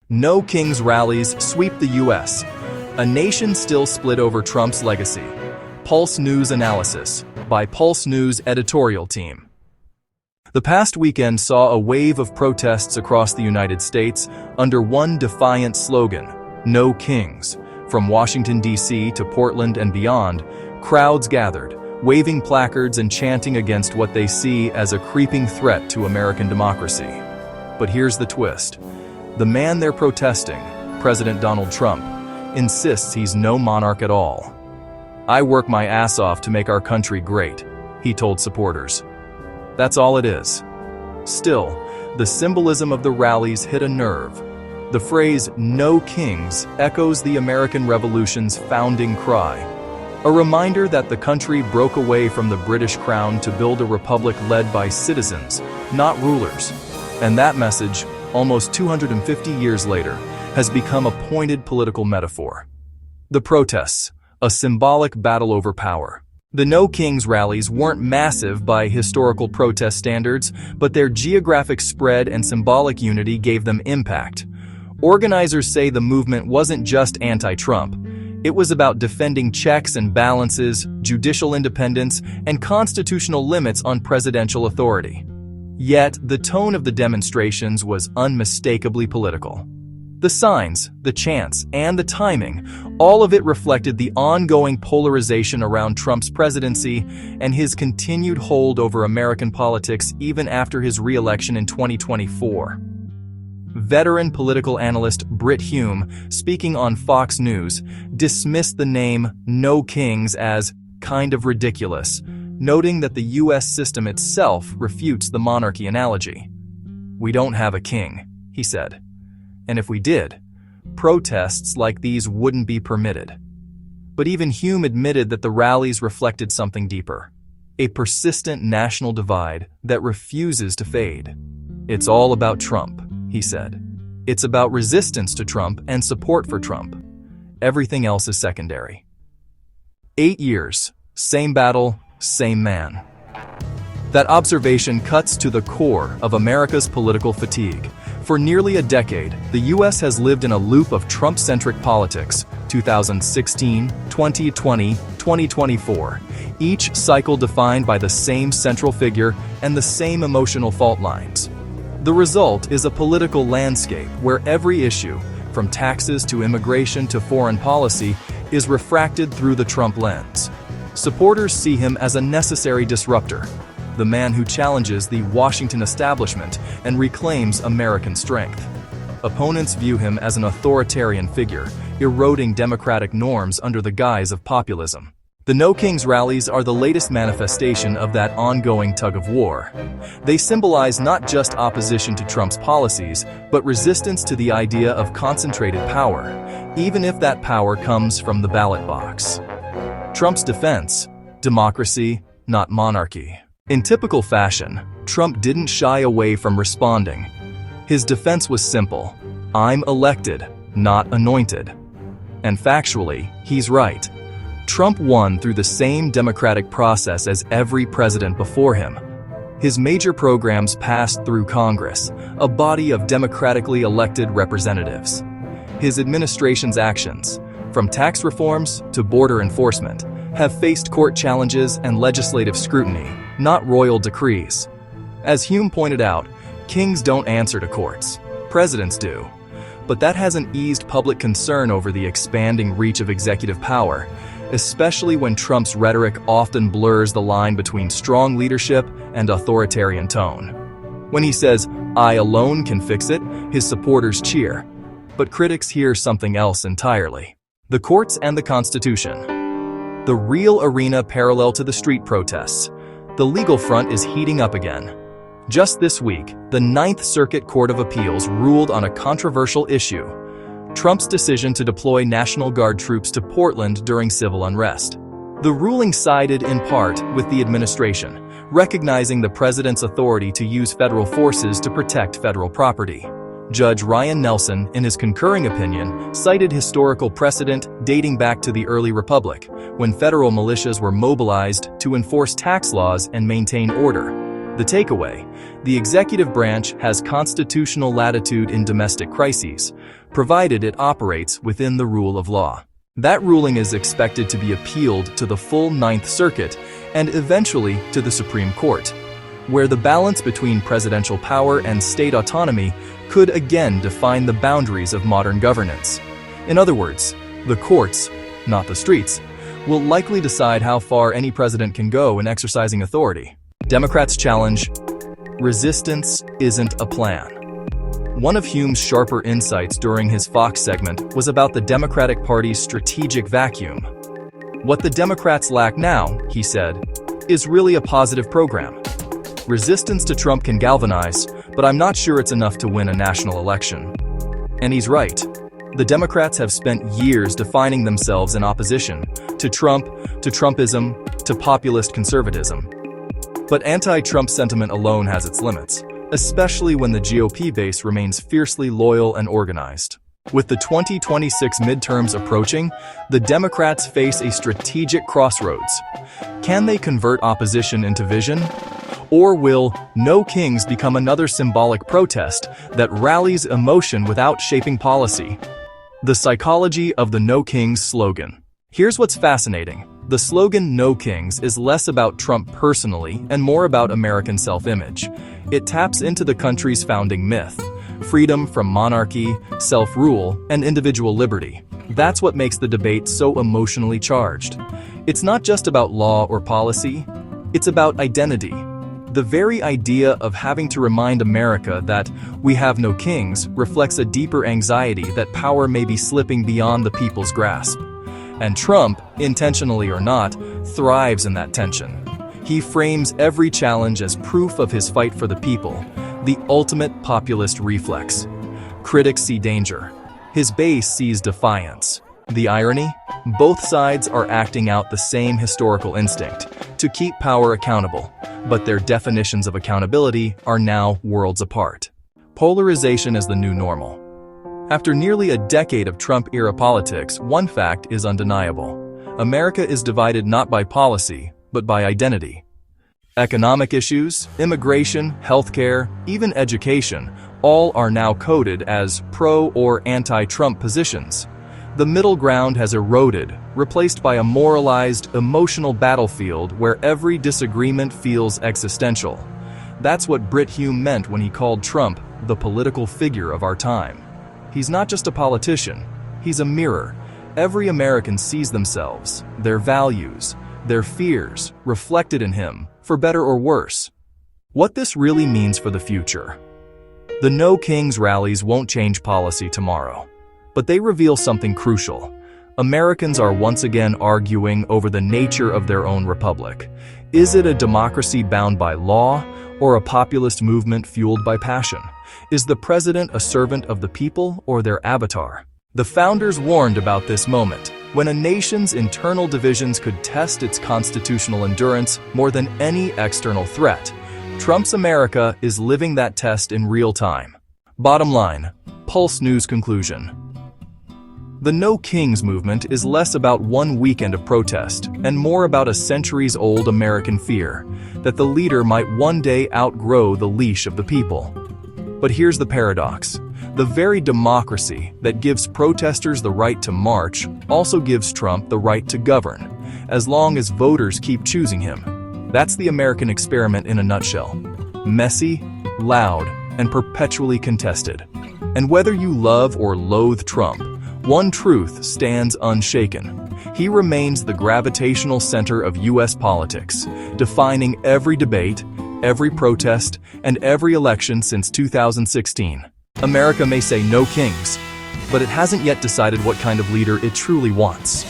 No Kings rallies sweep the U.S. A nation still split over Trump's legacy. Pulse News analysis by Pulse News editorial team. The past weekend saw a wave of protests across the United States under one defiant slogan, No Kings. From Washington, D.C. to Portland and beyond, crowds gathered, waving placards and chanting against what they see as a creeping threat to American democracy. But here's the twist. The man they're protesting, President Donald Trump, insists he's no monarch at all. "I work my ass off to make our country great," he told supporters. That's all it is. Still, the symbolism of the rallies hit a nerve. The phrase, "No Kings," echoes the American Revolution's founding cry. A reminder that the country broke away from the British crown to build a republic led by citizens, not rulers. And that message, almost 250 years later, has become a pointed political metaphor. The protests, a symbolic battle over power. The No Kings rallies weren't massive by historical protest standards, but their geographic spread and symbolic unity gave them impact. Organizers say the movement wasn't just anti-Trump. It was about defending checks and balances, judicial independence, and constitutional limits on presidential authority. Yet, the tone of the demonstrations was unmistakably political. The signs, the chants, and the timing, all of it reflected the ongoing polarization around Trump's presidency and his continued hold over American politics even after his re-election in 2024. Veteran political analyst Brit Hume, speaking on Fox News, dismissed the name No Kings as kind of ridiculous, noting that the U.S. system itself refutes the monarchy analogy. "We don't have a king," he said. "And if we did, protests like these wouldn't be permitted." But even Hume admitted that the rallies reflected something deeper, a persistent national divide that refuses to fade. "It's all about Trump," he said. "It's about resistance to Trump and support for Trump. Everything else is secondary." 8 years, same battle, same man. That observation cuts to the core of America's political fatigue. For nearly a decade, the U.S. has lived in a loop of Trump-centric politics, 2016, 2020, 2024, each cycle defined by the same central figure and the same emotional fault lines. The result is a political landscape where every issue, from taxes to immigration to foreign policy, is refracted through the Trump lens. Supporters see him as a necessary disruptor, the man who challenges the Washington establishment and reclaims American strength. Opponents view him as an authoritarian figure, eroding democratic norms under the guise of populism. The No Kings rallies are the latest manifestation of that ongoing tug-of-war. They symbolize not just opposition to Trump's policies, but resistance to the idea of concentrated power, even if that power comes from the ballot box. Trump's defense: democracy, not monarchy. In typical fashion, Trump didn't shy away from responding. His defense was simple: "I'm elected, not anointed." And factually, he's right. Trump won through the same democratic process as every president before him. His major programs passed through Congress, a body of democratically elected representatives. His administration's actions, from tax reforms to border enforcement, have faced court challenges and legislative scrutiny, not royal decrees. As Hume pointed out, kings don't answer to courts. Presidents do. But that hasn't eased public concern over the expanding reach of executive power, especially when Trump's rhetoric often blurs the line between strong leadership and authoritarian tone. When he says, "I alone can fix it," his supporters cheer. But critics hear something else entirely: the courts and the Constitution. The real arena parallel to the street protests. The legal front is heating up again. Just this week, the Ninth Circuit Court of Appeals ruled on a controversial issue: Trump's decision to deploy National Guard troops to Portland during civil unrest. The ruling sided in part with the administration, recognizing the president's authority to use federal forces to protect federal property. Judge Ryan Nelson, in his concurring opinion, cited historical precedent dating back to the early republic, when federal militias were mobilized to enforce tax laws and maintain order. The takeaway: the executive branch has constitutional latitude in domestic crises, provided it operates within the rule of law. That ruling is expected to be appealed to the full Ninth Circuit and eventually to the Supreme Court, where the balance between presidential power and state autonomy could again define the boundaries of modern governance. In other words, the courts, not the streets, will likely decide how far any president can go in exercising authority. Democrats challenge: resistance isn't a plan. One of Hume's sharper insights during his Fox segment was about the Democratic Party's strategic vacuum. What the Democrats lack now, he said, is really a positive program. Resistance to Trump can galvanize, but I'm not sure it's enough to win a national election. And he's right. The Democrats have spent years defining themselves in opposition to Trump, to Trumpism, to populist conservatism. But anti-Trump sentiment alone has its limits, especially when the GOP base remains fiercely loyal and organized. With the 2026 midterms approaching, the Democrats face a strategic crossroads. Can they convert opposition into vision? Or will "No Kings" become another symbolic protest that rallies emotion without shaping policy? The psychology of the "No Kings" slogan. Here's what's fascinating. The slogan "No Kings" is less about Trump personally and more about American self-image. It taps into the country's founding myth: freedom from monarchy, self-rule, and individual liberty. That's what makes the debate so emotionally charged. It's not just about law or policy, it's about identity. The very idea of having to remind America that we have no kings reflects a deeper anxiety that power may be slipping beyond the people's grasp. And Trump, intentionally or not, thrives in that tension. He frames every challenge as proof of his fight for the people, the ultimate populist reflex. Critics see danger. His base sees defiance. The irony? Both sides are acting out the same historical instinct, to keep power accountable, but their definitions of accountability are now worlds apart. Polarization is the new normal. After nearly a decade of Trump-era politics, one fact is undeniable. America is divided not by policy, but by identity. Economic issues, immigration, healthcare, even education, all are now coded as pro- or anti-Trump positions. The middle ground has eroded, replaced by a moralized, emotional battlefield where every disagreement feels existential. That's what Brit Hume meant when he called Trump the political figure of our time. He's not just a politician, he's a mirror. Every American sees themselves, their values, their fears, reflected in him, for better or worse. What this really means for the future. The No Kings rallies won't change policy tomorrow, but they reveal something crucial. Americans are once again arguing over the nature of their own republic. Is it a democracy bound by law, or a populist movement fueled by passion? Is the president a servant of the people or their avatar? The founders warned about this moment, when a nation's internal divisions could test its constitutional endurance more than any external threat. Trump's America is living that test in real time. Bottom line, Pulse News conclusion. The No Kings movement is less about one weekend of protest and more about a centuries-old American fear that the leader might one day outgrow the leash of the people. But here's the paradox. The very democracy that gives protesters the right to march also gives Trump the right to govern, as long as voters keep choosing him. That's the American experiment in a nutshell. Messy, loud, and perpetually contested. And whether you love or loathe Trump, one truth stands unshaken. He remains the gravitational center of U.S. politics, defining every debate, every protest, and every election since 2016. America may say no kings, but it hasn't yet decided what kind of leader it truly wants.